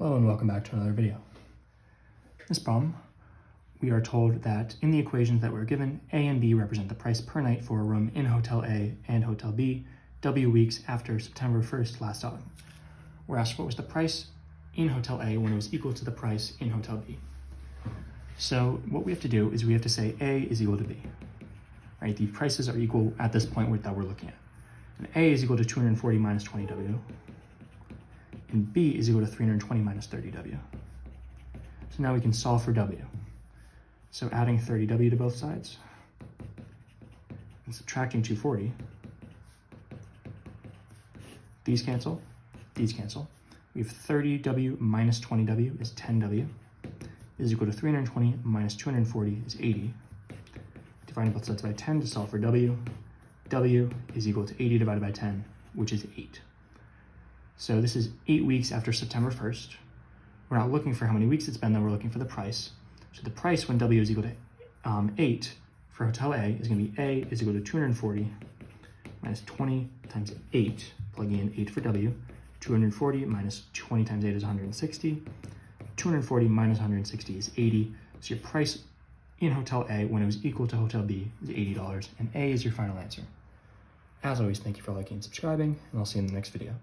Hello and welcome back to another video. In this problem, we are told that in the equations that we're given, A and B represent the price per night for a room in Hotel A and Hotel B, W weeks after September 1st last autumn. We're asked what was the price in Hotel A when it was equal to the price in Hotel B. So what we have to do is we have to say A is equal to B. Right? The prices are equal at this point that we're looking at. And A is equal to 240 minus 20W. And B is equal to 320 minus 30W. So now we can solve for W. So adding 30W to both sides and subtracting 240, these cancel. We have 30W minus 20W is 10W is equal to 320 minus 240 is 80. Dividing both sides by 10 to solve for W. W is equal to 80 divided by 10, which is 8. So this is 8 weeks after September 1st. We're not looking for how many weeks it's been, though. We're looking for the price. So the price when W is equal to 8 for Hotel A is going to be A is equal to 240 minus 20 times 8, plugging in 8 for W. 240 minus 20 times 8 is 160. 240 minus 160 is 80. So your price in Hotel A when it was equal to Hotel B is $80, and A is your final answer. As always, thank you for liking and subscribing, and I'll see you in the next video.